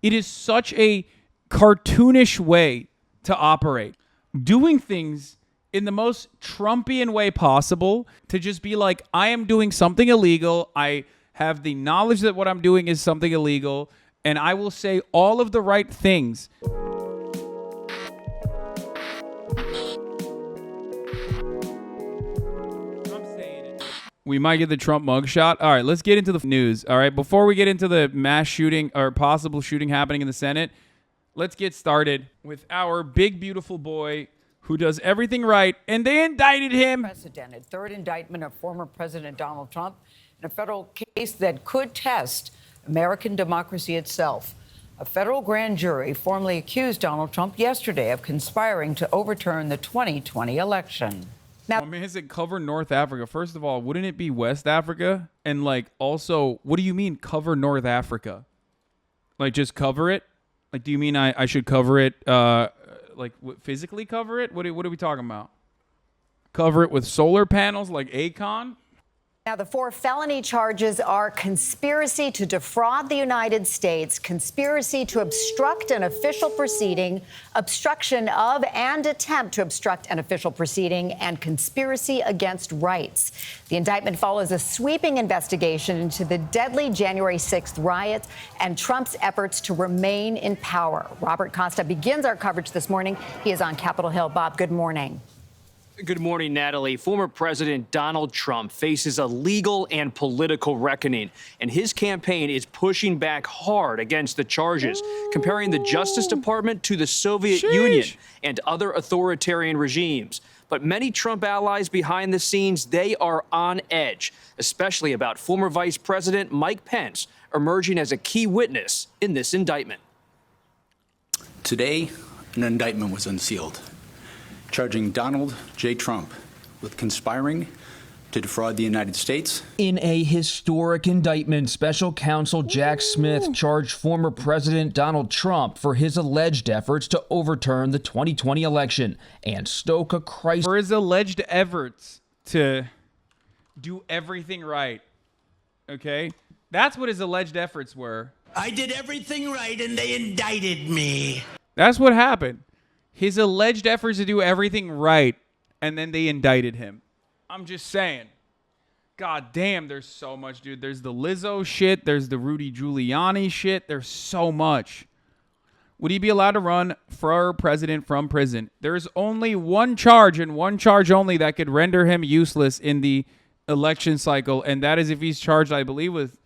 It is such a cartoonish way to operate. Doing things in the most Trumpian way possible to just be like, I am doing something illegal. I have the knowledge that what I'm doing is something illegal, and I will say all of the right things. We might get the Trump mugshot. All right, let's get into the news. All right, before we get into the mass shooting or possible shooting happening in the Senate, let's get started with our big, beautiful boy who does everything right, and they indicted him. Unprecedented third indictment of former President Donald Trump in a federal case that could test American democracy itself. A federal grand jury formally accused Donald Trump yesterday of conspiring to overturn the 2020 election. Now, I mean, is it cover North Africa? First of all, wouldn't it be West Africa? And like, also, what do you mean cover North Africa? Like, just cover it? Like, do you mean I should cover it? Like, physically cover it? What are we talking about? Cover it with solar panels like Akon? Now, the 4 felony charges are conspiracy to defraud the United States, conspiracy to obstruct an official proceeding, obstruction of and attempt to obstruct an official proceeding, and conspiracy against rights. The indictment follows a sweeping investigation into the deadly January 6th riots and Trump's efforts to remain in power. Robert Costa begins our coverage this morning. He is on Capitol Hill. Bob, good morning. Good morning, Natalie. Former President Donald Trump faces a legal and political reckoning, and his campaign is pushing back hard against the charges, comparing the Justice Department to the Soviet Union and other authoritarian regimes. But many Trump allies behind the scenes, they are on edge, especially about former Vice President Mike Pence emerging as a key witness in this indictment. Today, an indictment was unsealed, charging Donald J. Trump with conspiring to defraud the United States. In a historic indictment, special counsel Jack Smith charged former President Donald Trump for his alleged efforts to overturn the 2020 election and stoke a crisis. For his alleged efforts to do everything right. Okay? That's what his alleged efforts were. I did everything right and they indicted me. That's what happened. His alleged efforts to do everything right, and then they indicted him. I'm just saying. God damn, there's so much, dude. There's the Lizzo shit. There's the Rudy Giuliani shit. There's so much. Would he be allowed to run for president from prison? There's only one charge, and one charge only, that could render him useless in the election cycle, and that is if he's charged, I believe, with,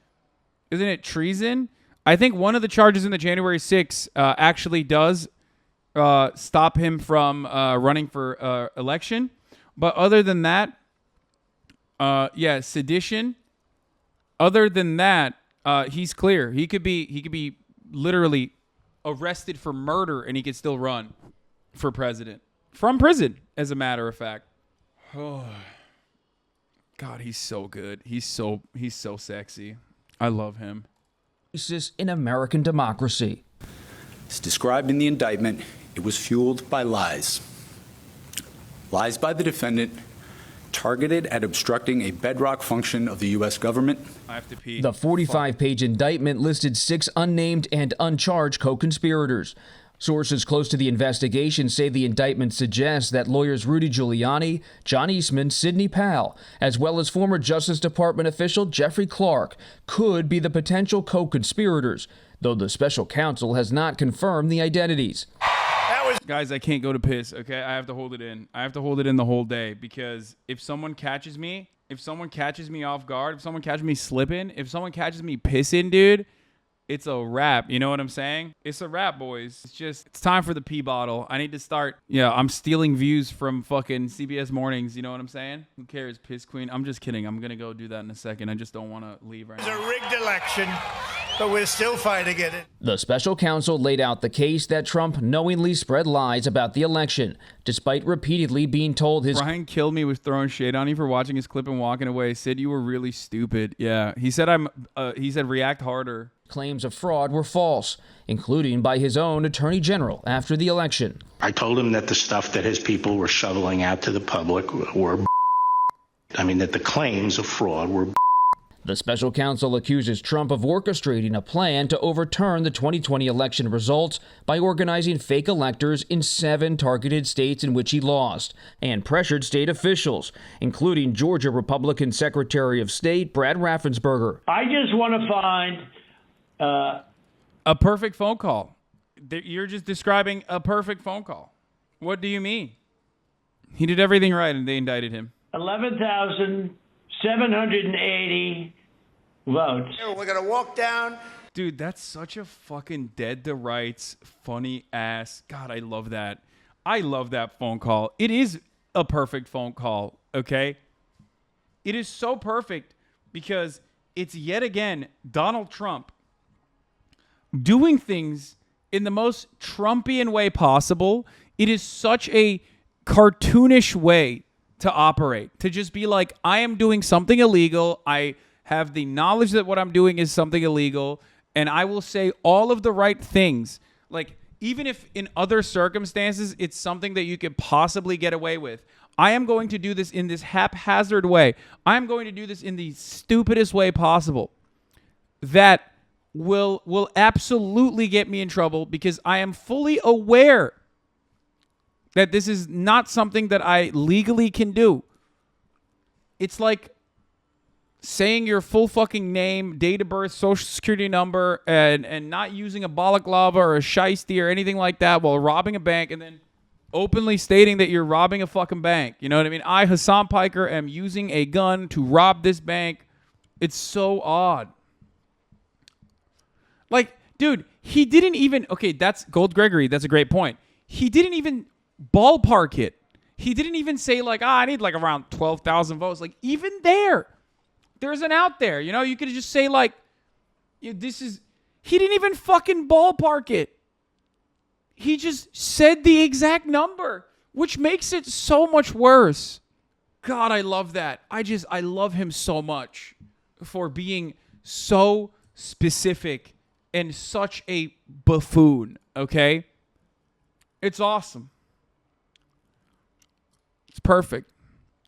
isn't it treason? I think one of the charges in the January 6th actually does stop him from running for election. But other than that, yeah, sedition. Other than that, he's clear. He could be literally arrested for murder, and he could still run for president from prison, as a matter of fact. Oh, God, he's so good. He's so sexy. I love him. In American democracy. As described in the indictment, it was fueled by lies. Lies by the defendant targeted at obstructing a bedrock function of the U.S. government. I have to pee. The 45-page indictment listed 6 unnamed and uncharged co-conspirators. Sources close to the investigation say the indictment suggests that lawyers Rudy Giuliani, John Eastman, Sidney Powell, as well as former Justice Department official Jeffrey Clark, could be the potential co-conspirators, though the special counsel has not confirmed the identities. Guys, I can't go to piss, okay? I have to hold it in. I have to hold it in the whole day, because if someone catches me off guard, if someone catches me slipping, if someone catches me pissing, dude, it's a wrap. You know what I'm saying? It's a wrap, boys. It's time for the pee bottle. I need to start. Yeah, I'm stealing views from fucking CBS Mornings. You know what I'm saying? Who cares, piss queen? I'm just kidding. I'm going to go do that in a second. I just don't want to leave right now. It's a rigged election, but we're still fighting it. The special counsel laid out the case that Trump knowingly spread lies about the election, despite repeatedly being told his... Brian killed me with throwing shade on you for watching his clip and walking away. Sid, you were really stupid. Yeah, he said he said react harder. Claims of fraud were false, including by his own attorney general after the election. I told him that the stuff that his people were shoveling out to the public were that the claims of fraud were. The special counsel accuses Trump of orchestrating a plan to overturn the 2020 election results by organizing fake electors in 7 targeted states in which he lost, and pressured state officials, including Georgia Republican Secretary of State Brad Raffensperger. I just want to find a perfect phone call. You're just describing a perfect phone call. What do you mean? He did everything right and they indicted him. 11,780 votes. We're going to walk down. Dude, that's such a fucking dead to rights, funny ass. God, I love that. I love that phone call. It is a perfect phone call, okay? It is so perfect because it's yet again Donald Trump doing things in the most Trumpian way possible. It is such a cartoonish way to operate, to just be like, I am doing something illegal. I have the knowledge that what I'm doing is something illegal, and I will say all of the right things. Like, even if in other circumstances it's something that you could possibly get away with, I am going to do this in this haphazard way. I am going to do this in the stupidest way possible. That will absolutely get me in trouble because I am fully aware that this is not something that I legally can do. It's like saying your full fucking name, date of birth, social security number, and not using a balaclava or a shiesty or anything like that while robbing a bank, and then openly stating that you're robbing a fucking bank. You know what I mean? I, Hassan Piker, am using a gun to rob this bank. It's so odd. Like, dude, he didn't even... Okay, that's Gold Gregory. That's a great point. He didn't even ballpark it. He didn't even say, like, I need, like, around 12,000 votes. Like, even there's an out there. You know, you could just say, like, this is... He didn't even fucking ballpark it. He just said the exact number, which makes it so much worse. God, I love that. I love him so much for being so specific and such a buffoon, okay? It's awesome. It's perfect.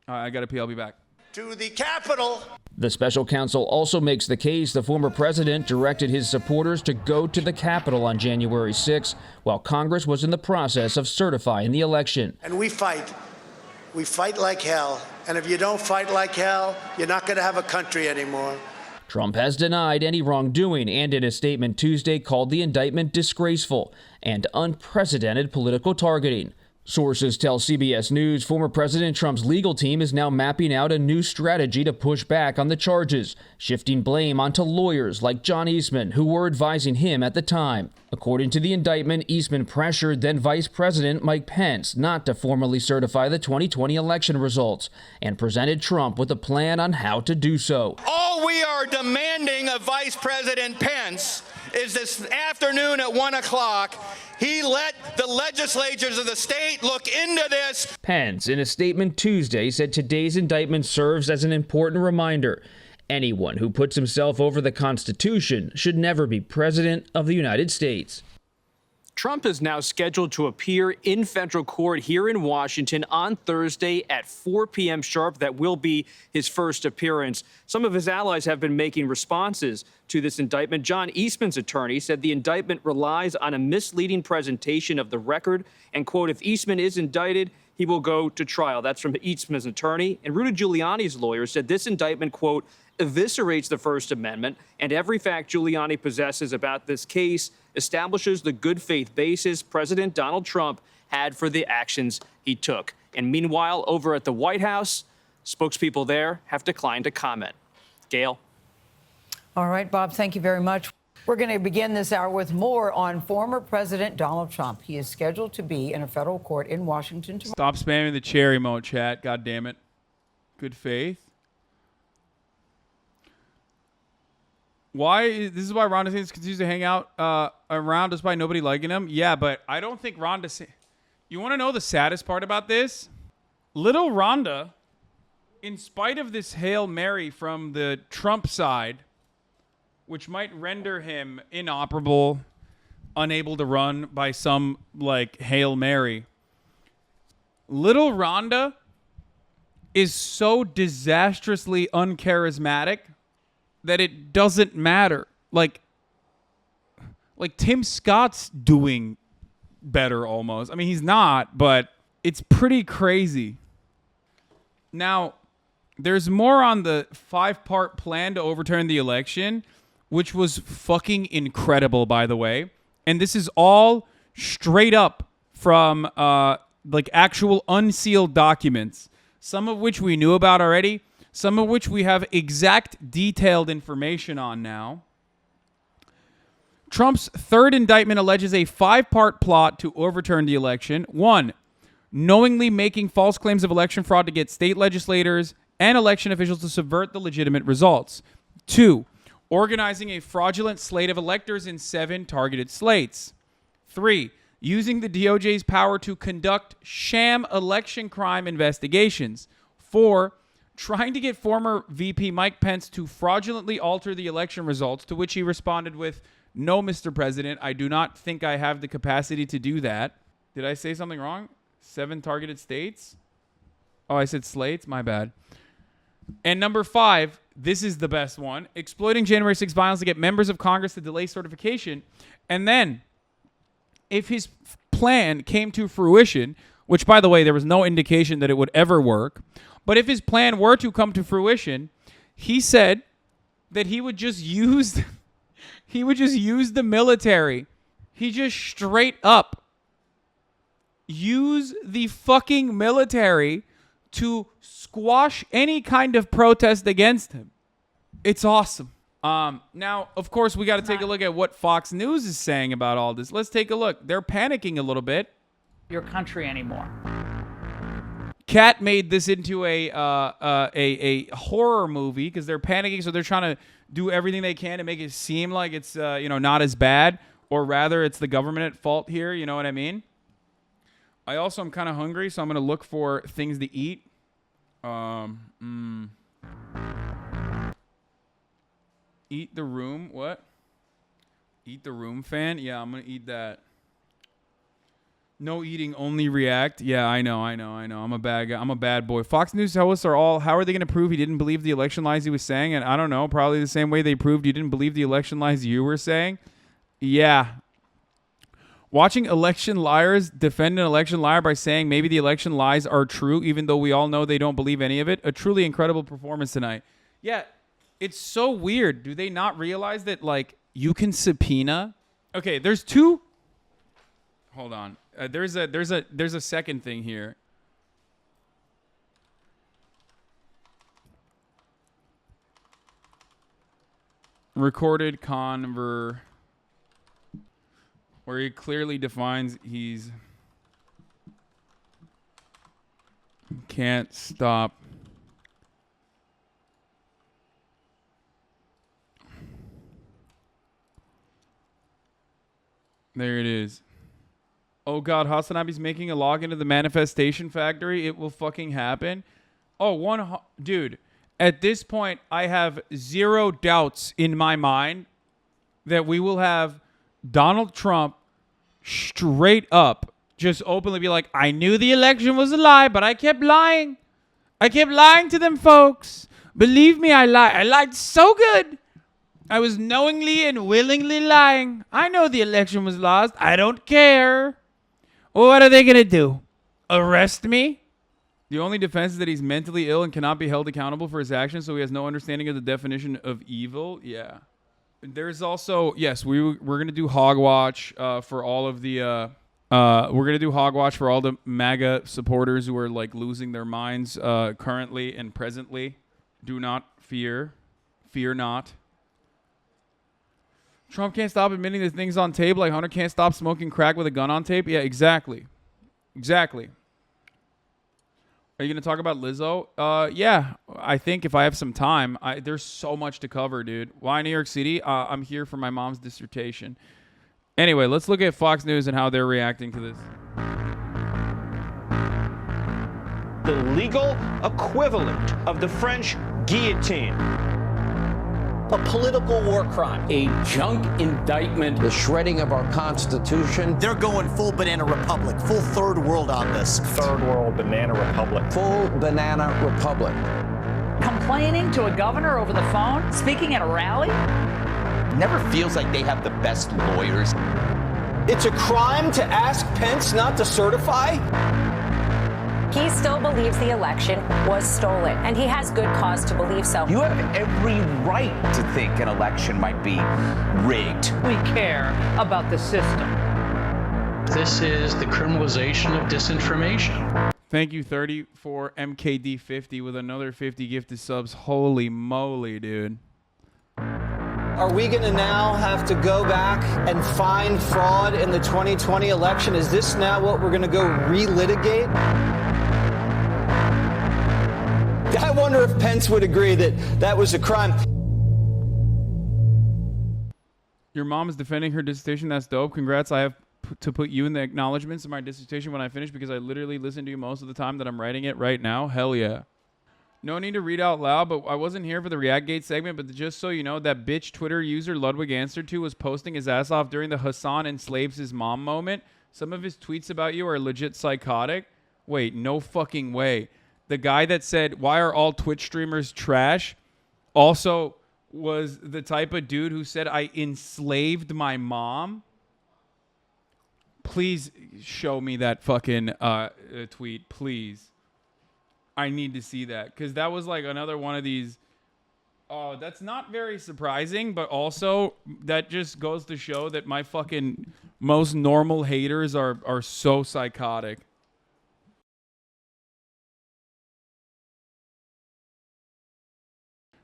All right, I got to pee. I'll be back. To the Capitol. The special counsel also makes the case the former president directed his supporters to go to the Capitol on January 6 while Congress was in the process of certifying the election. And we fight. We fight like hell. And if you don't fight like hell, you're not going to have a country anymore. Trump has denied any wrongdoing and in a statement Tuesday called the indictment disgraceful and unprecedented political targeting. Sources tell CBS News former President Trump's legal team is now mapping out a new strategy to push back on the charges, shifting blame onto lawyers like John Eastman, who were advising him at the time. According to the indictment, Eastman pressured then Vice President Mike Pence not to formally certify the 2020 election results and presented Trump with a plan on how to do so. All we are demanding of Vice President Pence is this afternoon at 1 o'clock, he let the legislatures of the state look into this. Pence, in a statement Tuesday, said today's indictment serves as an important reminder. Anyone who puts himself over the Constitution should never be president of the United States. Trump is now scheduled to appear in federal court here in Washington on Thursday at 4 p.m. sharp. That will be his first appearance. Some of his allies have been making responses to this indictment. John Eastman's attorney said the indictment relies on a misleading presentation of the record and, quote, if Eastman is indicted, he will go to trial. That's from Eastman's attorney. And Rudy Giuliani's lawyer said this indictment, quote, eviscerates the First Amendment, and every fact Giuliani possesses about this case establishes the good faith basis President Donald Trump had for the actions he took. And meanwhile, over at the White House, spokespeople there have declined to comment. Gail. All right, Bob, thank you very much. We're going to begin this hour with more on former President Donald Trump. He is scheduled to be in a federal court in Washington tomorrow. Stop spamming the cherry emote, chat. God damn it. Good faith. This is why Ron DeSantis continues to hang out around despite nobody liking him? Yeah, but I don't think Ron DeSantis... You want to know the saddest part about this? Little Rhonda, in spite of this Hail Mary from the Trump side, which might render him inoperable, unable to run by some, like, Hail Mary, Little Rhonda is so disastrously uncharismatic that it doesn't matter. Like Tim Scott's doing better almost. I mean, he's not, but it's pretty crazy. Now, there's more on the 5-part plan to overturn the election, which was fucking incredible, by the way. And this is all straight up from like actual unsealed documents, some of which we knew about already, some of which we have exact detailed information on now. Trump's third indictment alleges a 5-part plot to overturn the election. 1, knowingly making false claims of election fraud to get state legislators and election officials to subvert the legitimate results. 2, organizing a fraudulent slate of electors in 7 targeted slates. 3, using the DOJ's power to conduct sham election crime investigations. 4, trying to get former VP Mike Pence to fraudulently alter the election results, to which he responded with, "No, Mr. President, I do not think I have the capacity to do that." Did I say something wrong? 7 targeted states? Oh, I said slates? My bad. And number 5, this is the best one, exploiting January 6 violence to get members of Congress to delay certification. And then, if his plan came to fruition, which, by the way, there was no indication that it would ever work, but if his plan were to come to fruition, he said that he would just use the military. He just straight up use the fucking military to squash any kind of protest against him. It's awesome. Now, of course, we got to take a look at what Fox News is saying about all this. Let's take a look. They're panicking a little bit. Your country anymore. Kat made this into a horror movie because they're panicking, so they're trying to do everything they can to make it seem like it's not as bad, or rather, it's the government at fault here. You know what I mean? I also am kind of hungry, so I'm gonna look for things to eat. Eat the room. What? Eat the room fan? Yeah, I'm gonna eat that. No eating, only react. Yeah, I know. I'm a bad guy. I'm a bad boy. Fox News hosts are all, how are they going to prove he didn't believe the election lies he was saying? And I don't know, probably the same way they proved you didn't believe the election lies you were saying. Yeah. Watching election liars defend an election liar by saying maybe the election lies are true, even though we all know they don't believe any of it. A truly incredible performance tonight. Yeah, it's so weird. Do they not realize that, like, you can subpoena? Okay, there's 2. Hold on. There's a second thing here. Recorded conver, where he clearly defines he's can't stop. There it is. Oh God, Hasanabi's making a login to the manifestation factory. It will fucking happen. Oh, dude. At this point, I have 0 doubts in my mind that we will have Donald Trump straight up just openly be like, I knew the election was a lie, but I kept lying. I kept lying to them folks. Believe me, I lied. I lied so good. I was knowingly and willingly lying. I know the election was lost. I don't care. What are they going to do? Arrest me? The only defense is that he's mentally ill and cannot be held accountable for his actions, so he has no understanding of the definition of evil. Yeah. There's also, yes, we're going to do Hogwatch for all of the, we're going to do Hogwatch for all the MAGA supporters who are, like, losing their minds currently and presently. Do not fear. Fear not. Trump can't stop admitting that things on tape, like Hunter can't stop smoking crack with a gun on tape. Yeah, exactly. Exactly. Are you going to talk about Lizzo? Yeah, I think if I have some time. There's so much to cover, dude. Why New York City? I'm here for my mom's dissertation. Anyway, let's look at Fox News and how they're reacting to this. The legal equivalent of the French guillotine. A political war crime. A junk indictment. The shredding of our Constitution. They're going full banana republic, full third world on this. Third world banana republic. Full banana republic. Come complaining to a governor over the phone, speaking at a rally? Never feels like they have the best lawyers. It's a crime to ask Pence not to certify? He still believes the election was stolen, and he has good cause to believe so. You have every right to think an election might be rigged. We care about the system. This is the criminalization of disinformation. Thank you, 30 for MKD50 with another 50 gifted subs. Holy moly, dude. Are we going to now have to go back and find fraud in the 2020 election? Is this now what we're going to go relitigate? I wonder if Pence would agree that that was a crime. Your mom is defending her dissertation. That's dope. Congrats. I have to put you in the acknowledgments of my dissertation when I finish because I literally listen to you most of the time that I'm writing it right now. Hell yeah. No need to read out loud, but I wasn't here for the Reactgate segment, but just so you know, that bitch Twitter user Ludwig answered to was posting his ass off during the Hasan enslaves his mom moment. Some of his tweets about you are legit psychotic. Wait, no fucking way. The guy that said, why are all Twitch streamers trash, also was the type of dude who said, I enslaved my mom. Please show me that fucking tweet, please. I need to see that, because that was like another one of these. Oh, that's not very surprising, but also that just goes to show that my fucking most normal haters are so psychotic.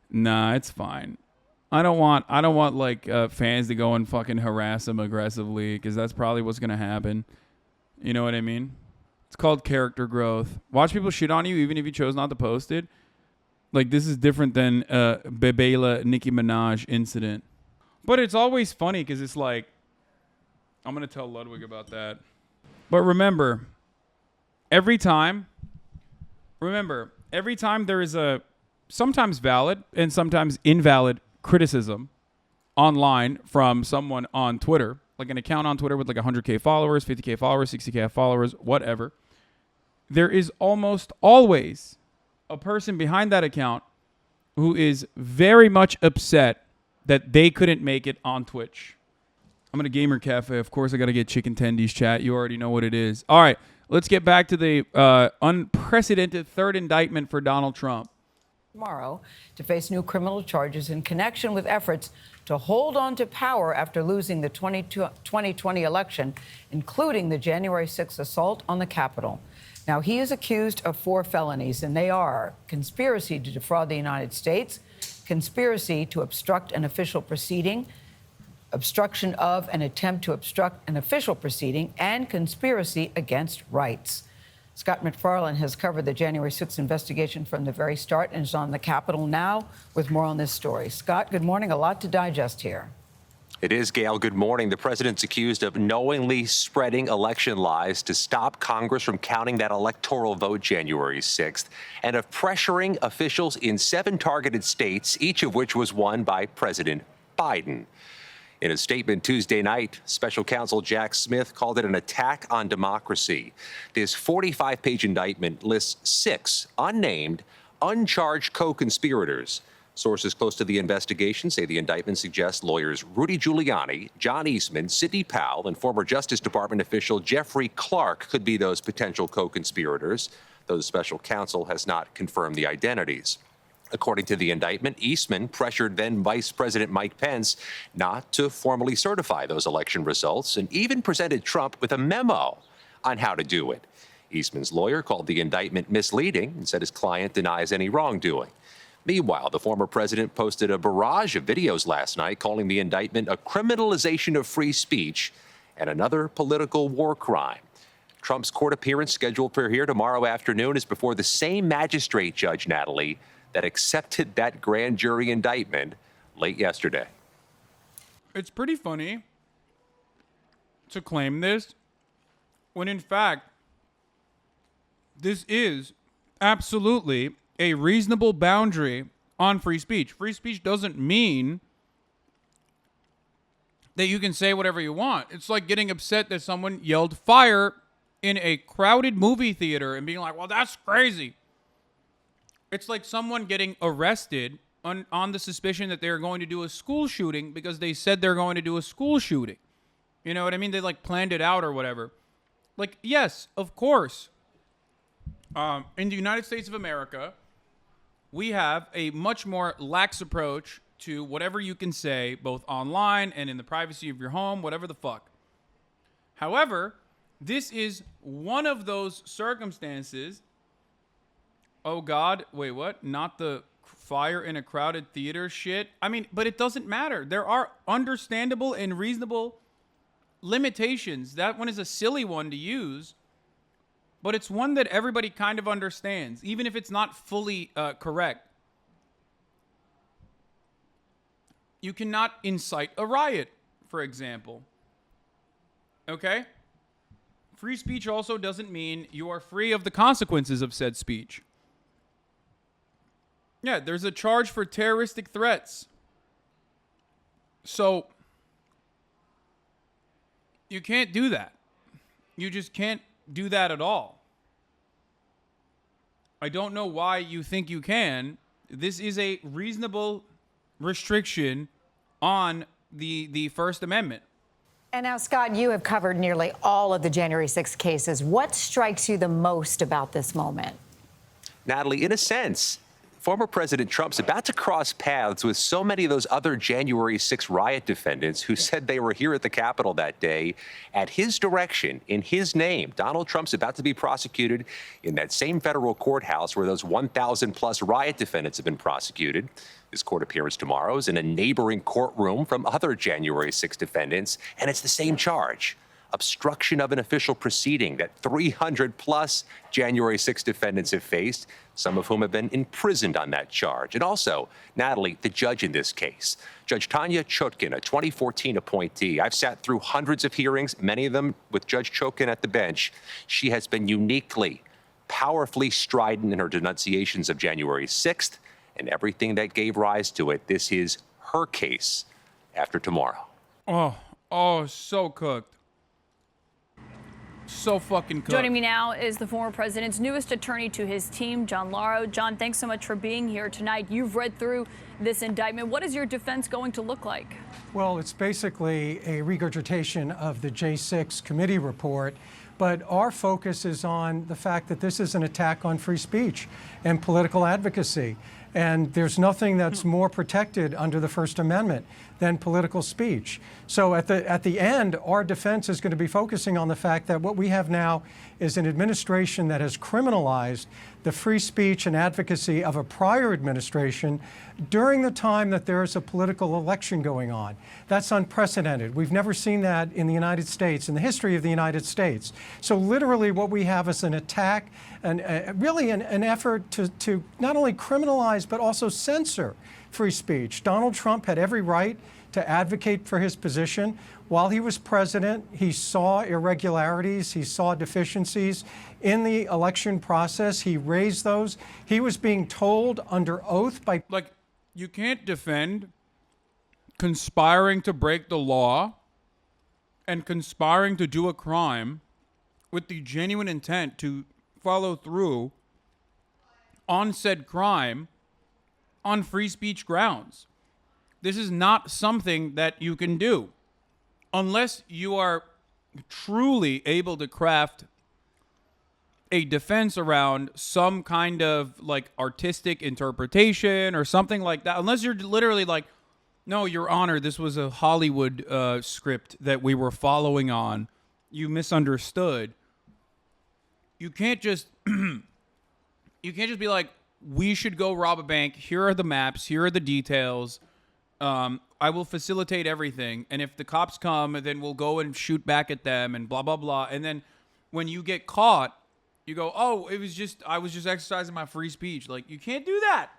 Nah, it's fine. I don't want like fans to go and fucking harass him aggressively, because that's probably what's gonna happen. You know what I mean? It's called character growth. Watch people shit on you even if you chose not to post it. Like, this is different than Bebela Nicki Minaj incident. But it's always funny because it's like, I'm gonna tell Ludwig about that. But remember, every time there is a sometimes valid and sometimes invalid criticism online from someone on Twitter, like an account on Twitter with like 100K followers, 50K followers, 60K followers, whatever, there is almost always a person behind that account who is very much upset that they couldn't make it on Twitch. I'm at a gamer cafe. Of course, I got to get chicken tendies, chat. You already know what it is. All right, let's get back to the unprecedented third indictment for Donald Trump. Tomorrow to face new criminal charges in connection with efforts to hold on to power after losing the 2020 election, including the January 6th assault on the Capitol. Now, he is accused of 4 felonies, and they are conspiracy to defraud the United States, conspiracy to obstruct an official proceeding, obstruction of an attempt to obstruct an official proceeding, and conspiracy against rights. Scott MacFarlane has covered the January 6th investigation from the very start and is on the Capitol now with more on this story. Scott, good morning. A lot to digest here. It is, Gail. Good morning. The president's accused of knowingly spreading election lies to stop Congress from counting that electoral vote January 6th, and of pressuring officials in 7 targeted states, each of which was won by President Biden. In a statement Tuesday night, Special Counsel Jack Smith called it an attack on democracy. This 45-page indictment lists 6 unnamed, uncharged co-conspirators. Sources close to the investigation say the indictment suggests lawyers Rudy Giuliani, John Eastman, Sidney Powell, and former Justice Department official Jeffrey Clark could be those potential co-conspirators, though the special counsel has not confirmed the identities. According to the indictment, Eastman pressured then Vice President Mike Pence not to formally certify those election results and even presented Trump with a memo on how to do it. Eastman's lawyer called the indictment misleading and said his client denies any wrongdoing. Meanwhile, the former president posted a barrage of videos last night calling the indictment a criminalization of free speech and another political war crime. Trump's court appearance scheduled for here tomorrow afternoon is before the same magistrate judge, Natalie, that accepted that grand jury indictment late yesterday. It's pretty funny to claim this when, in fact, this is absolutely a reasonable boundary on free speech. Free speech doesn't mean that you can say whatever you want. It's like getting upset that someone yelled fire in a crowded movie theater and being like, well, that's crazy. It's like someone getting arrested on the suspicion that they're going to do a school shooting because they said they're going to do a school shooting. You know what I mean? They like planned it out or whatever. Like, yes, of course. In the United States of America, we have a much more lax approach to whatever you can say, both online and in the privacy of your home, whatever the fuck. However, this is one of those circumstances. Oh God, wait, what? Not the fire in a crowded theater shit? I mean, but it doesn't matter. There are understandable and reasonable limitations. That one is a silly one to use, but it's one that everybody kind of understands, even if it's not fully correct. You cannot incite a riot, for example. Okay? Free speech also doesn't mean you are free of the consequences of said speech. Yeah, there's a charge for terroristic threats. So, you can't do that. You just can't do that at all. I don't know why you think you can. This is a reasonable restriction on the First Amendment. And now, Scott, you have covered nearly all of the January 6th cases. What strikes you the most about this moment? Natalie, in a sense, former President Trump's about to cross paths with so many of those other January 6 riot defendants who said they were here at the Capitol that day at his direction, in his name. Donald Trump's about to be prosecuted in that same federal courthouse where those 1,000 plus riot defendants have been prosecuted. His court appearance tomorrow is in a neighboring courtroom from other January 6 defendants, and it's the same charge. Obstruction of an official proceeding that 300 plus January 6 defendants have faced, some of whom have been imprisoned on that charge. And also, Natalie, the judge in this case, Judge Tanya Chutkin, a 2014 appointee. I've sat through hundreds of hearings, many of them with Judge Chutkin at the bench. She has been uniquely, powerfully strident in her denunciations of January 6th and everything that gave rise to it. This is her case after tomorrow. Oh, so cooked. So fucking cooked. Joining me now is the former president's newest attorney to his team, John Lauro. John, thanks so much for being here tonight. You've read through this indictment. What is your defense going to look like? Well, it's basically a regurgitation of the J6 committee report, but our focus is on the fact that this is an attack on free speech and political advocacy. And there's nothing that's more protected under the First Amendment than political speech. So at the end, our defense is going to be focusing on the fact that what we have now is an administration that has criminalized the free speech and advocacy of a prior administration during the time that there is a political election going on. That's unprecedented. We've never seen that in the United States, in the history of the United States. So literally what we have is an attack and really an effort to not only criminalize but also censor free speech. Donald Trump had every right to advocate for his position. While he was president, he saw irregularities, he saw deficiencies in the election process. He raised those. He was being told under oath by... Like, you can't defend conspiring to break the law and conspiring to do a crime with the genuine intent to follow through on said crime on free speech grounds. This is not something that you can do unless you are truly able to craft a defense around some kind of like artistic interpretation or something like that. Unless you're literally like, no, Your Honor, this was a Hollywood script that we were following on. You misunderstood. You can't just be like, we should go rob a bank. Here are the maps. Here are the details. I will facilitate everything. And if the cops come, then we'll go and shoot back at them and blah, blah, blah. And then when you get caught, you go, oh, I was just exercising my free speech. Like, you can't do that.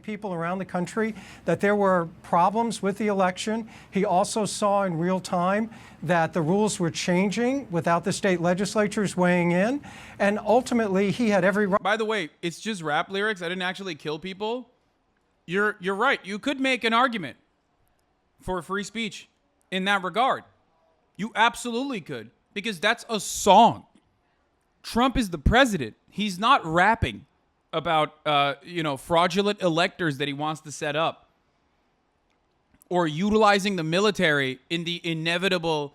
People around the country that there were problems with the election. He also saw in real time that the rules were changing without the state legislatures weighing in. And ultimately, he had every right. By the way, it's just rap lyrics. I didn't actually kill people. You're right. You could make an argument for free speech in that regard. You absolutely could, because that's a song. Trump is the president. He's not rapping about, fraudulent electors that he wants to set up or utilizing the military in the inevitable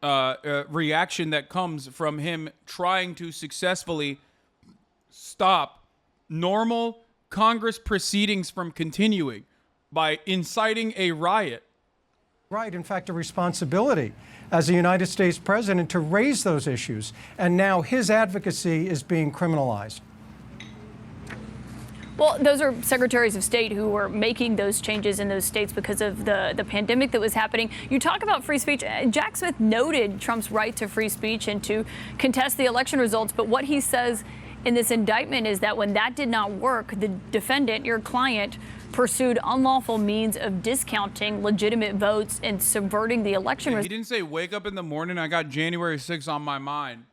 reaction that comes from him trying to successfully stop normal Congress proceedings from continuing by inciting a riot. Right, in fact, a responsibility as a United States president to raise those issues. And now his advocacy is being criminalized. Well, those are secretaries of state who were making those changes in those states because of the pandemic that was happening. You talk about free speech. Jack Smith noted Trump's right to free speech and to contest the election results. But what he says in this indictment is that when that did not work, the defendant, your client, pursued unlawful means of discounting legitimate votes and subverting the election results. He didn't say, wake up in the morning, I got January 6th on my mind.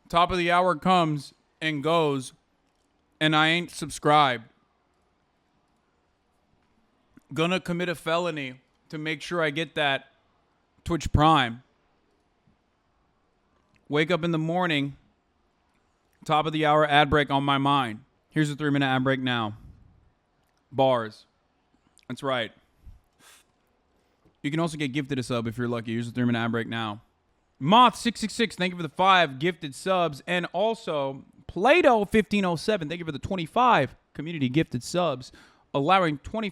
Top of the hour comes and goes, and I ain't subscribed. Gonna commit a felony to make sure I get that Twitch Prime. Wake up in the morning, top of the hour ad break on my mind. Here's a 3-minute ad break now. Bars. That's right. You can also get gifted a sub if you're lucky. Here's a 3-minute ad break now. Moth666, thank you for the 5 gifted subs. And also, Plato1507, thank you for the 25 community gifted subs, allowing 30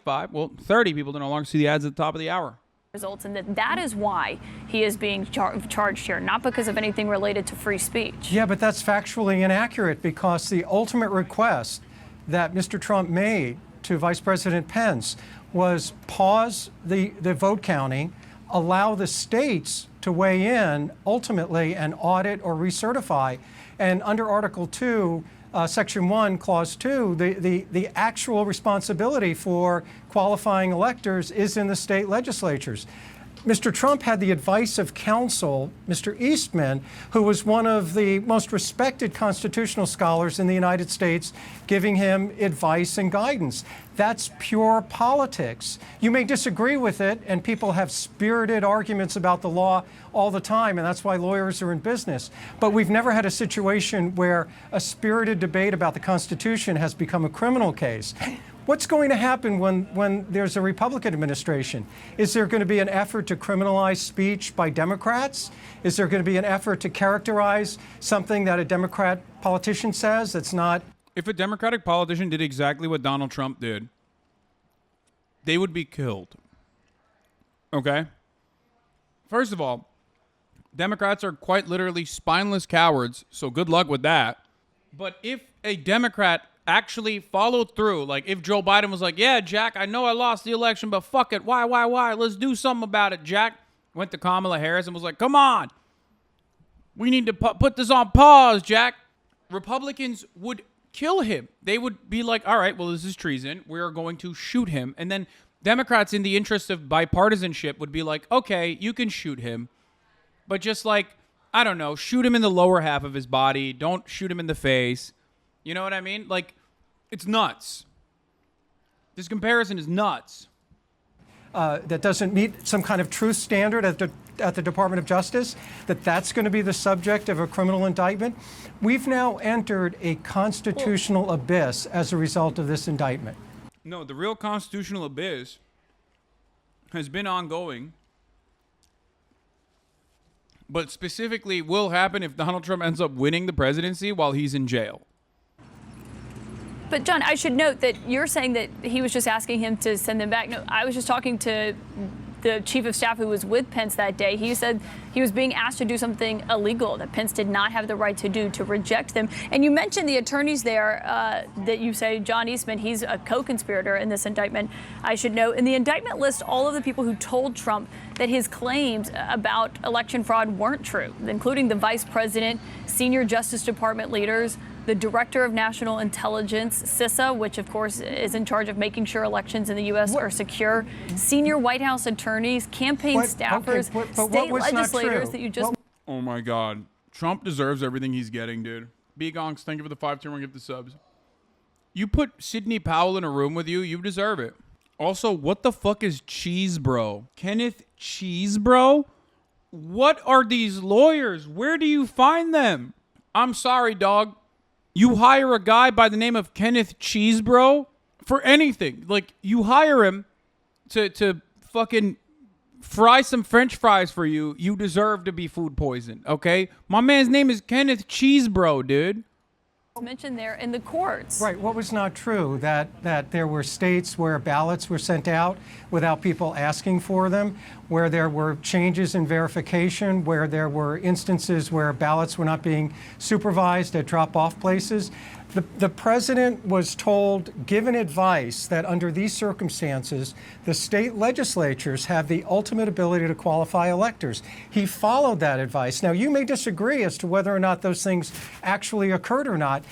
people to no longer see the ads at the top of the hour. Results, and that is why he is being charged here, not because of anything related to free speech. Yeah, but that's factually inaccurate because the ultimate request that Mr. Trump made to Vice President Pence was pause the vote counting, allow the states to weigh in ultimately and audit or recertify. And under Article 2, Section 1, Clause 2, the actual responsibility for qualifying electors is in the state legislatures. Mr. Trump had the advice of counsel, Mr. Eastman, who was one of the most respected constitutional scholars in the United States, giving him advice and guidance. That's pure politics. You may disagree with it, and people have spirited arguments about the law all the time, and that's why lawyers are in business. But we've never had a situation where a spirited debate about the Constitution has become a criminal case. What's going to happen when there's a Republican administration? Is there going to be an effort to criminalize speech by Democrats? Is there going to be an effort to characterize something that a Democrat politician says that's not? If a Democratic politician did exactly what Donald Trump did, they would be killed. Okay? First of all, Democrats are quite literally spineless cowards, so good luck with that. But if a Democrat actually followed through, like if Joe Biden was like, yeah, Jack, I know I lost the election, but fuck it. Why? Let's do something about it, Jack. Went to Kamala Harris and was like, come on. We need to put this on pause, Jack. Republicans would kill him. They would be like, all right, well, this is treason. We're going to shoot him. And then Democrats, in the interest of bipartisanship, would be like, okay, you can shoot him. But just like, I don't know, shoot him in the lower half of his body. Don't shoot him in the face. You know what I mean? Like, it's nuts. This comparison is nuts. That doesn't meet some kind of truth standard at the Department of Justice, that's going to be the subject of a criminal indictment. We've now entered a constitutional abyss as a result of this indictment. No, the real constitutional abyss has been ongoing, but specifically will happen if Donald Trump ends up winning the presidency while he's in jail. But John, I should note that you're saying that he was just asking him to send them back. No, I was just talking to the chief of staff who was with Pence that day. He said he was being asked to do something illegal that Pence did not have the right to do, to reject them. And you mentioned the attorneys there that you say, John Eastman, he's a co-conspirator in this indictment, I should note. And the indictment lists all of the people who told Trump that his claims about election fraud weren't true, including the vice president, senior Justice Department leaders, the Director of National Intelligence, CISA, which of course is in charge of making sure elections in the U.S. are secure, senior White House attorneys, campaign staffers, state legislators that you just... Oh my God. Trump deserves everything he's getting, dude. B-Gonks, thank you for the 5-tier-1 gift the subs. You put Sidney Powell in a room with you, you deserve it. Also, what the fuck is Cheese Bro? Kenneth Cheese Bro? What are these lawyers? Where do you find them? I'm sorry, dog. You hire a guy by the name of Kenneth Cheesebro for anything. Like, you hire him to fucking fry some French fries for you. You deserve to be food poisoned, okay? My man's name is Kenneth Cheesebro, dude. Mentioned there in the courts. Right. What was not true? That there were states where ballots were sent out without people asking for them, where there were changes in verification, where there were instances where ballots were not being supervised at drop-off places. The president was told, given advice, that under these circumstances, the state legislatures have the ultimate ability to qualify electors. He followed that advice. Now, you may disagree as to whether or not those things actually occurred or not.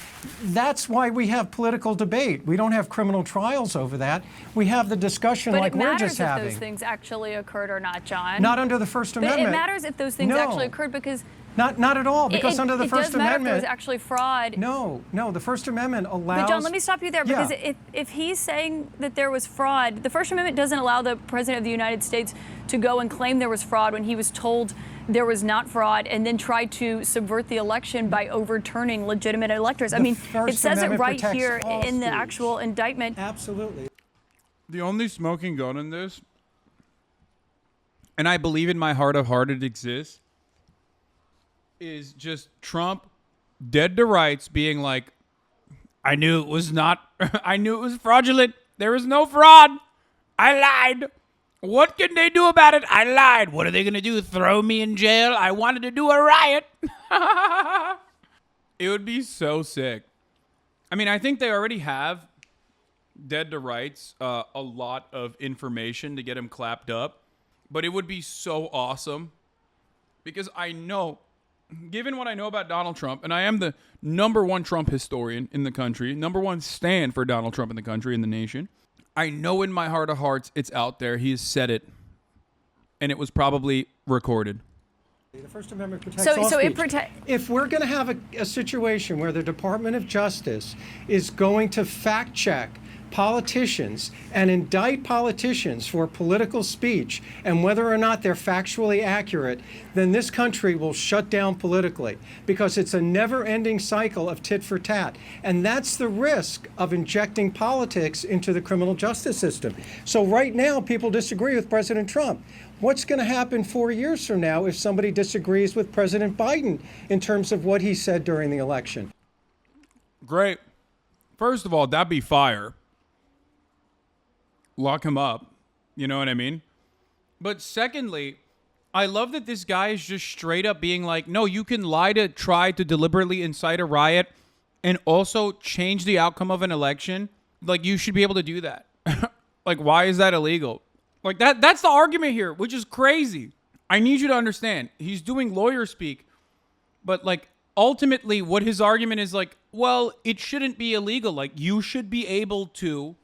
That's why we have political debate. We don't have criminal trials over that. We have the discussion like we're just having. But it matters if those things actually occurred or not, John. Not under the First Amendment. But it matters if those things actually occurred because... Not at all, because under the First Amendment... It does matter if there was actually fraud. No, the First Amendment allows... But John, let me stop you there, because if he's saying that there was fraud, the First Amendment doesn't allow the President of the United States to go and claim there was fraud when he was told there was not fraud and then try to subvert the election by overturning legitimate electors. I mean, it says it right here in the actual indictment. Absolutely. The only smoking gun in this, and I believe in my heart of heart it exists, is just Trump dead to rights being like, I knew it was fraudulent. There was no fraud. I lied. What can they do about it? I lied. What are they going to do? Throw me in jail? I wanted to do a riot. It would be so sick. I mean, I think they already have dead to rights a lot of information to get him clapped up, but it would be so awesome because I know, given what I know about Donald Trump, and I am the #1 Trump historian in the country, #1 stand for Donald Trump in the country and the nation, I know in my heart of hearts it's out there. He has said it, and it was probably recorded. The First Amendment protects all speech. If we're going to have a situation where the Department of Justice is going to fact check politicians and indict politicians for political speech and whether or not they're factually accurate, then this country will shut down politically because it's a never-ending cycle of tit for tat. And that's the risk of injecting politics into the criminal justice system. So right now, people disagree with President Trump. What's going to happen 4 years from now if somebody disagrees with President Biden in terms of what he said during the election? Great. First of all, that'd be fire. Lock him up. You know what I mean? But secondly, I love that this guy is just straight up being like, no, you can lie to try to deliberately incite a riot and also change the outcome of an election. Like, you should be able to do that. Like, why is that illegal? Like, that's the argument here, which is crazy. I need you to understand. He's doing lawyer speak, but like, ultimately what his argument is like, well, it shouldn't be illegal. Like, you should be able to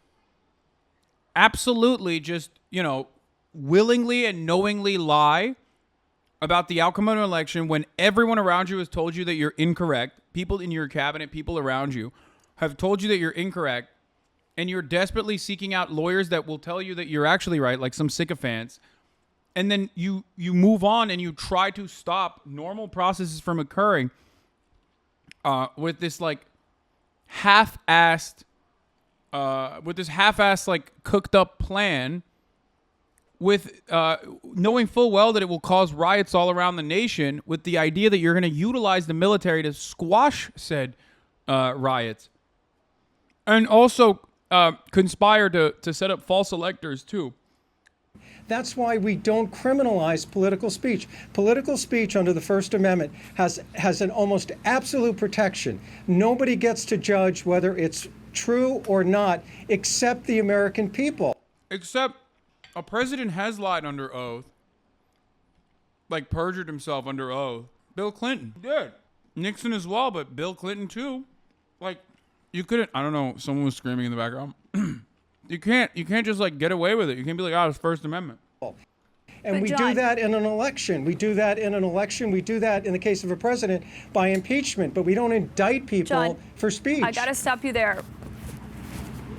absolutely just, willingly and knowingly lie about the outcome of an election when everyone around you has told you that you're incorrect. People in your cabinet, people around you have told you that you're incorrect, and you're desperately seeking out lawyers that will tell you that you're actually right, like some sycophants. And then you move on and you try to stop normal processes from occurring with this like half-assed like cooked up plan with knowing full well that it will cause riots all around the nation with the idea that you're going to utilize the military to squash said riots and also conspire to set up false electors too. That's why we don't criminalize political speech. Political speech under the First Amendment has an almost absolute protection. Nobody gets to judge whether it's true or not, except the American people. Except a president has lied under oath, like perjured himself under oath. Bill Clinton did. Nixon as well, but Bill Clinton too. Like, you couldn't, I don't know, someone was screaming in the background. You can't just like get away with it. You can't be like, it's First Amendment. And we do that in an election. We do that in the case of a president by impeachment, but we don't indict people for speech. I got to stop you there.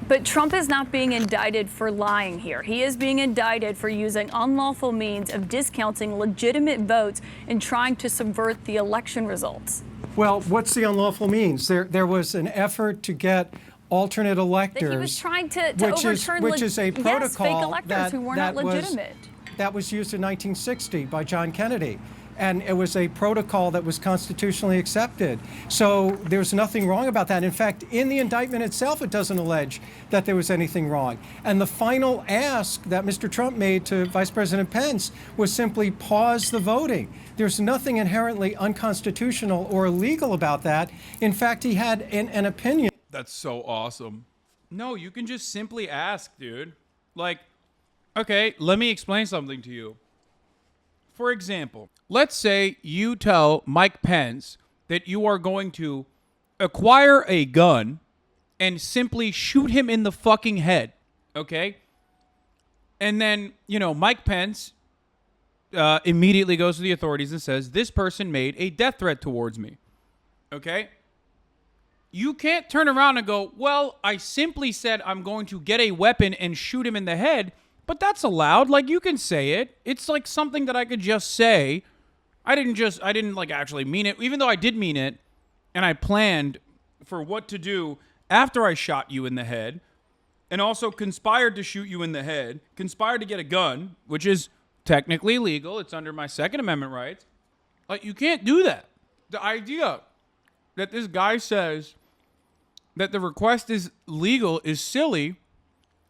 But Trump is not being indicted for lying here. He is being indicted for using unlawful means of discounting legitimate votes and trying to subvert the election results. Well, what's the unlawful means? There was an effort to get alternate electors. That he was trying to overturn which is a protocol yes, fake electors who were not legitimate. That was used in 1960 by John Kennedy. And it was a protocol that was constitutionally accepted. So there's nothing wrong about that. In fact, in the indictment itself, it doesn't allege that there was anything wrong. And the final ask that Mr. Trump made to Vice President Pence was simply pause the voting. There's nothing inherently unconstitutional or illegal about that. In fact, he had an opinion. That's so awesome. No, you can just simply ask, dude. Like, okay, let me explain something to you. For example, let's say you tell Mike Pence that you are going to acquire a gun and simply shoot him in the fucking head, okay? And then, Mike Pence immediately goes to the authorities and says, this person made a death threat towards me, okay? You can't turn around and go, well, I simply said I'm going to get a weapon and shoot him in the head. But that's allowed. Like, you can say it. It's like something that I could just say. I didn't like actually mean it, even though I did mean it. And I planned for what to do after I shot you in the head, and also conspired to shoot you in the head, conspired to get a gun, which is technically legal. It's under my Second Amendment rights. Like, you can't do that. The idea that this guy says that the request is legal is silly.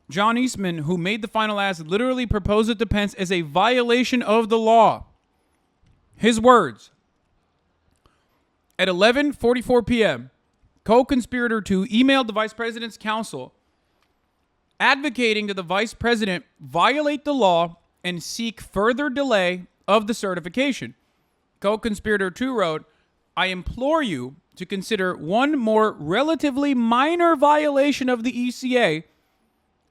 John Eastman, who made the final ask, literally proposed it to Pence as a violation of the law. His words. At 11:44 p.m., co-conspirator 2 emailed the vice president's counsel advocating that the vice president violate the law and seek further delay of the certification. Co-conspirator 2 wrote, I implore you to consider one more relatively minor violation of the ECA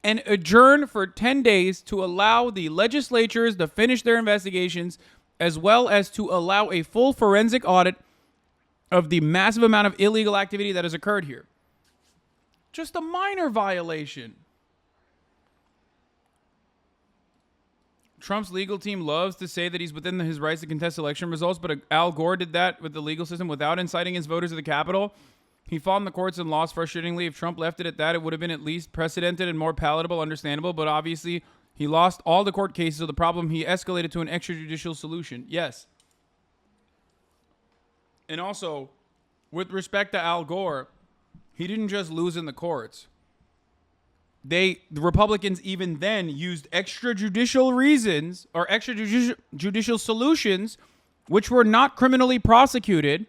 and adjourn for 10 days to allow the legislatures to finish their investigations, as well as to allow a full forensic audit of the massive amount of illegal activity that has occurred here. Just a minor violation. Trump's legal team loves to say that he's within his rights to contest election results, but Al Gore did that with the legal system without inciting his voters to the Capitol. He fought in the courts and lost frustratingly. If Trump left it at that, it would have been at least precedented and more palatable, understandable. But obviously, he lost all the court cases of the problem. He escalated to an extrajudicial solution. Yes. And also, with respect to Al Gore, he didn't just lose in the courts. The Republicans even then used extrajudicial reasons or extrajudicial solutions, which were not criminally prosecuted,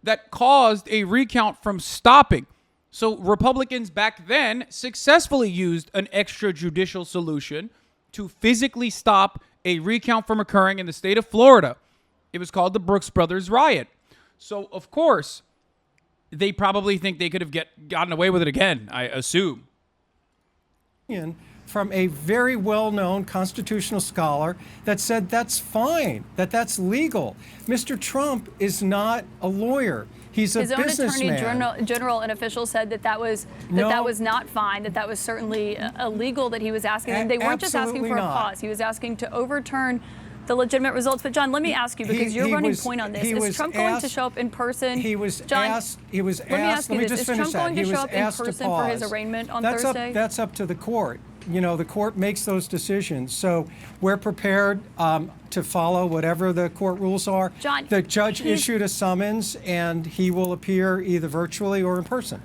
that caused a recount from stopping. So Republicans back then successfully used an extrajudicial solution to physically stop a recount from occurring in the state of Florida. It was called the Brooks Brothers riot. So, of course, they probably think they could have gotten away with it again, I assume. From a very well-known constitutional scholar that said that's fine, that's legal. Mr. Trump is not a lawyer. He's a businessman. His own attorney general and officials said that was not fine, that was certainly illegal that he was asking. And they weren't just asking for a pause. He was asking to overturn the legitimate results. But John, let me ask you, because your running point on this, is Trump going to show up in person? He was asked. Let me ask you this: is Trump going to show up in person for his arraignment on Thursday? That's up to the court. The court makes those decisions. So we're prepared to follow whatever the court rules are. John, the judge issued a summons, and he will appear either virtually or in person.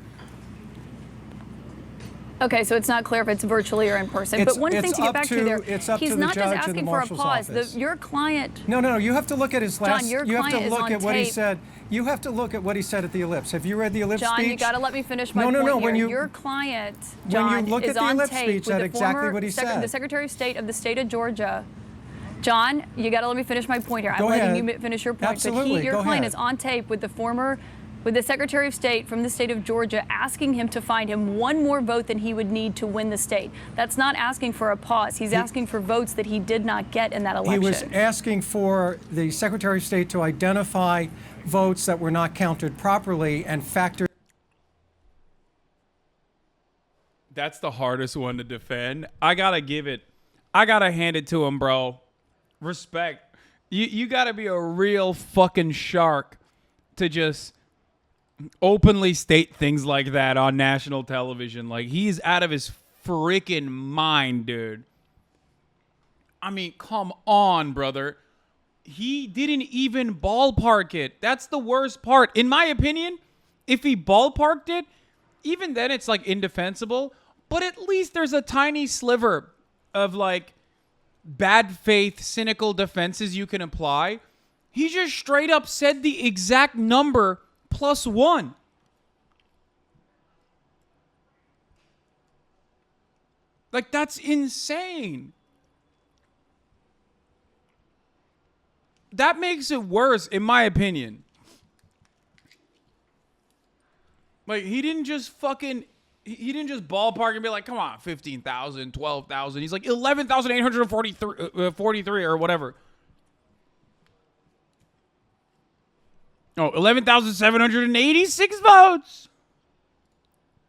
Okay, so it's not clear if it's virtually or in person. But one thing to get back to there, he's not just asking for a pause. Your client. No. You have to look at his last. John, your you have client to look is on at what he tape. said. You have to look at what he said at the ellipse. Have you read the ellipse John, speech? you got to let me finish my point here. Your client, John, is on tape with the former the Secretary of State of the state of Georgia. John, you got to let me finish my point here. I'm letting you finish your point. Absolutely. But your client ahead. is on tape with the Secretary of State from the state of Georgia asking him to find him one more vote than he would need to win the state. That's not asking for a pause. He's asking for votes that he did not get in that election. He was asking for the Secretary of State to identify votes that were not counted properly and factor. That's the hardest one to defend. I gotta hand it to him, bro. Respect. You gotta be a real fucking shark to just openly state things like that on national television. Like, he's out of his freaking mind, dude. I mean, come on, brother. He didn't even ballpark it. That's the worst part. In my opinion, if he ballparked it, even then it's like indefensible. But at least there's a tiny sliver of like bad faith, cynical defenses you can apply. He just straight up said the exact number +1. Like, that's insane. That makes it worse, in my opinion. Like, he didn't just ballpark and be like, come on, 15,000, 12,000. He's like 11,843 or whatever. Oh, 11,786 votes.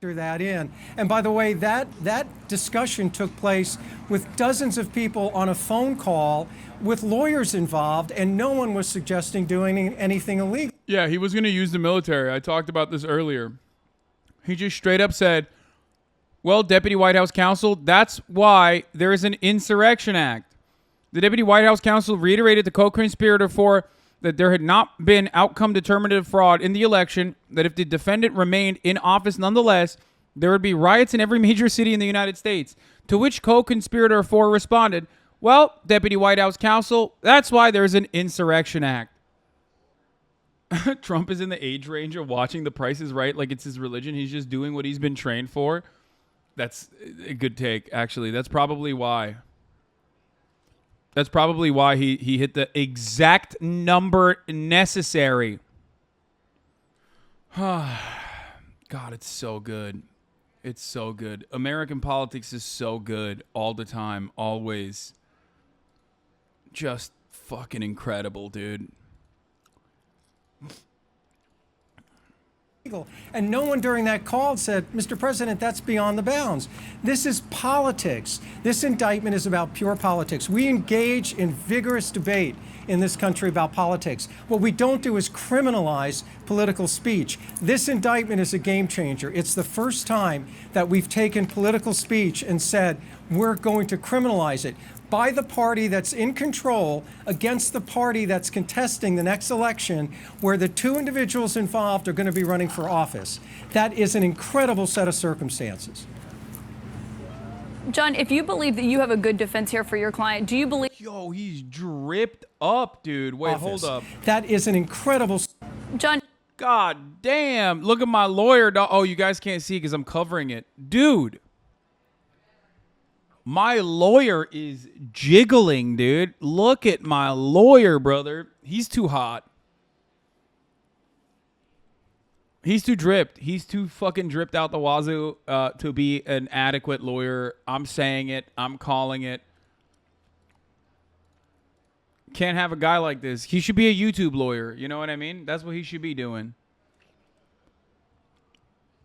That in. And by the way, that discussion took place with dozens of people on a phone call with lawyers involved, and no one was suggesting doing anything illegal. Yeah, he was going to use the military. I talked about this earlier. He just straight up said, well, Deputy White House Counsel, that's why there is an Insurrection Act. The Deputy White House Counsel reiterated the co-conspirator for that there had not been outcome determinative fraud in the election, that if the defendant remained in office nonetheless, there would be riots in every major city in the United States. To which co-conspirator 4 responded, well, Deputy White House Counsel, that's why there's an Insurrection Act. Trump is in the age range of watching The Price is Right like it's his religion. He's just doing what he's been trained for. That's a good take, actually. That's probably why. That's probably why he hit the exact number necessary. God, it's so good. It's so good. American politics is so good all the time, always. Just fucking incredible, dude. And no one during that call said, Mr. President, that's beyond the bounds. This is politics. This indictment is about pure politics. We engage in vigorous debate in this country about politics. What we don't do is criminalize political speech. This indictment is a game changer. It's the first time that we've taken political speech and said, we're going to criminalize it by the party that's in control against the party that's contesting the next election, where the two individuals involved are going to be running for office. That is an incredible set of circumstances. John, if you believe that you have a good defense here for your client, do you believe... Yo, he's dripped up, dude. Wait, hold up. That is an incredible... John... God damn. Look at my lawyer. Oh, you guys can't see because I'm covering it. Dude. My lawyer is jiggling, dude. Look at my lawyer, brother. He's too hot. He's too dripped. He's too fucking dripped out the wazoo to be an adequate lawyer. I'm saying it. I'm calling it. Can't have a guy like this. He should be a YouTube lawyer. You know what I mean? That's what he should be doing.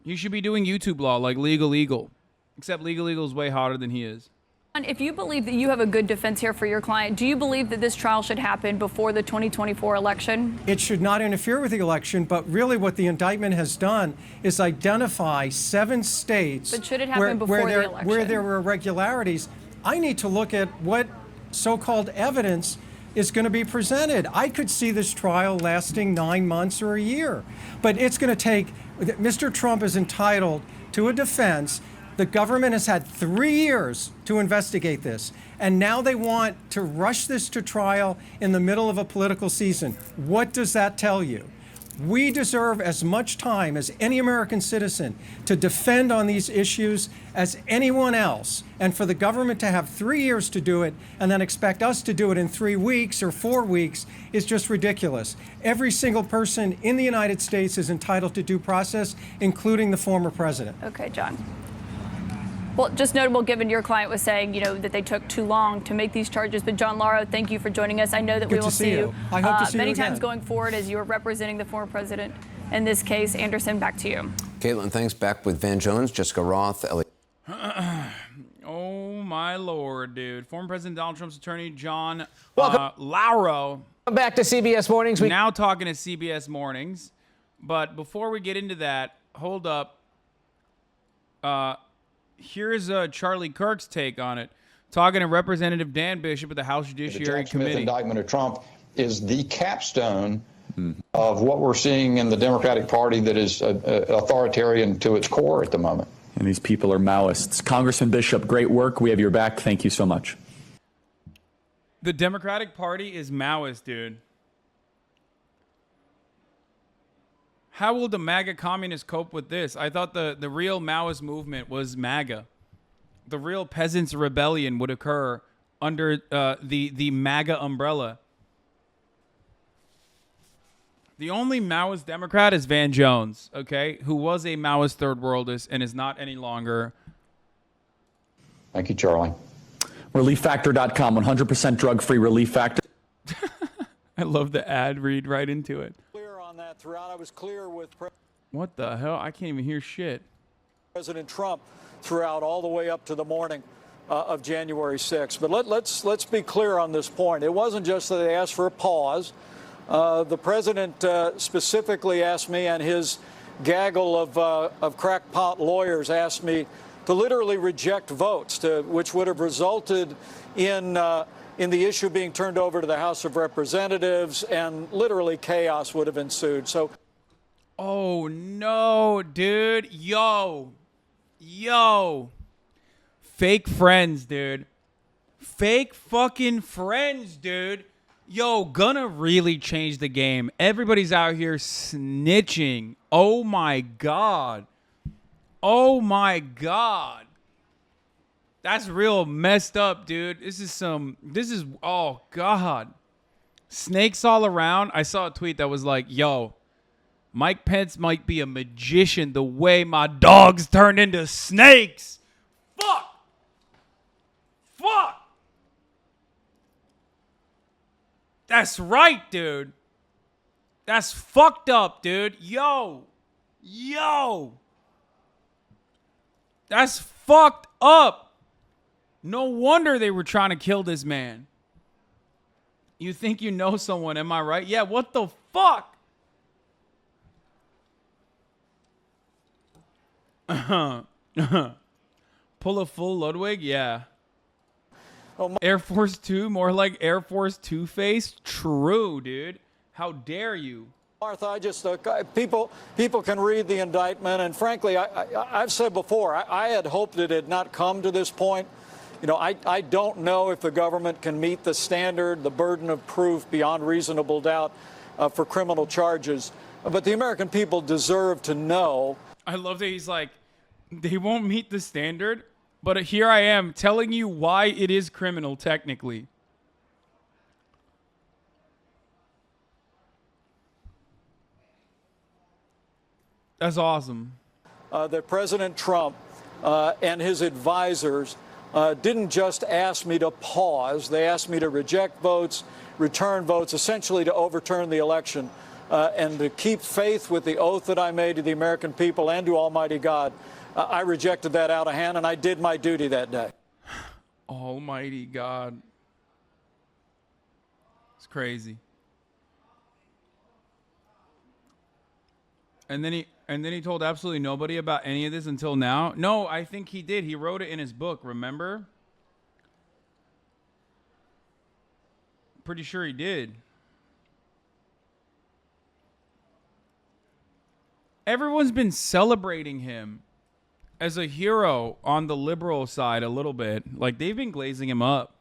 He should be doing YouTube law like Legal Eagle. Except Legal Eagle is way hotter than he is. If you believe that you have a good defense here for your client, do you believe that this trial should happen before the 2024 election? It should not interfere with the election, but really what the indictment has done is identify 7 states but should it happen before the election? Where there were irregularities. I need to look at what so-called evidence is going to be presented. I could see this trial lasting 9 months or a year, but it's going to take... Mr. Trump is entitled to a defense. The government has had 3 years to investigate this, and now they want to rush this to trial in the middle of a political season. What does that tell you? We deserve as much time as any American citizen to defend on these issues as anyone else. And for the government to have 3 years to do it and then expect us to do it in 3 weeks or 4 weeks is just ridiculous. Every single person in the United States is entitled to due process, including the former president. Okay, John. Well, just notable given your client was saying, you know, that they took too long to make these charges. But John Lauro, thank you for joining us. I know that we will see you I hope to see many you times again. going forward as you are representing the former president in this case. Anderson, back to you. Caitlin, thanks. Back with Van Jones, Jessica Roth, Elliot. Oh, my Lord, dude. Former President Donald Trump's attorney, John Lauro. Welcome back to CBS Mornings. Now talking to CBS Mornings. But before we get into that, hold up. Here's Charlie Kirk's take on it. Talking to Representative Dan Bishop of the House Judiciary Jack Smith Committee. indictment of Trump is the capstone of what we're seeing in the Democratic Party that is authoritarian to its core at the moment. And these people are Maoists. Congressman Bishop, great work. We have your back. Thank you so much. The Democratic Party is Maoist, dude. How will the MAGA communists cope with this? I thought the real Maoist movement was MAGA. The real peasants' rebellion would occur under the MAGA umbrella. The only Maoist Democrat is Van Jones, okay, who was a Maoist third worldist and is not any longer. Thank you, Charlie. ReliefFactor.com, 100% drug-free Relief Factor. I love the ad read right into it. Clear on that throughout. I was clear with What the hell? I can't even hear shit. President Trump throughout all the way up to the morning of January 6th. But let's be clear on this point. It wasn't just that they asked for a pause. The president specifically asked me, and his gaggle of crackpot lawyers asked me to literally reject votes, which would have resulted in the issue being turned over to the House of Representatives, and literally chaos would have ensued. So, oh no, dude, yo, fake friends, dude, fake fucking friends, dude. Yo, gonna really change the game. Everybody's out here snitching. Oh my God. Oh my God. That's real messed up, dude. Oh God. Snakes all around. I saw a tweet that was like, yo, Mike Pence might be a magician the way my dogs turned into snakes. Fuck. That's right, dude. That's fucked up, dude. Yo. That's fucked up. No wonder they were trying to kill this man. You think you know someone, am I right? Yeah, what the fuck? Pull a full Ludwig? Yeah. Air Force 2, more like Air Force Two-Face? True, dude. How dare you? Martha, I just people can read the indictment, and frankly, I've said before, I had hoped it had not come to this point. You know, I don't know if the government can meet the standard, the burden of proof beyond reasonable doubt for criminal charges, but the American people deserve to know. I love that he's like, they won't meet the standard, but here I am telling you why it is criminal technically. That's awesome. That President Trump and his advisors didn't just ask me to pause. They asked me to reject votes, return votes, essentially to overturn the election and to keep faith with the oath that I made to the American people and to Almighty God. I rejected that out of hand, and I did my duty that day. Almighty God. It's crazy. And then he told absolutely nobody about any of this until now. No, I think he did. He wrote it in his book, remember? Pretty sure he did. Everyone's been celebrating him as a hero on the liberal side a little bit. Like, they've been glazing him up.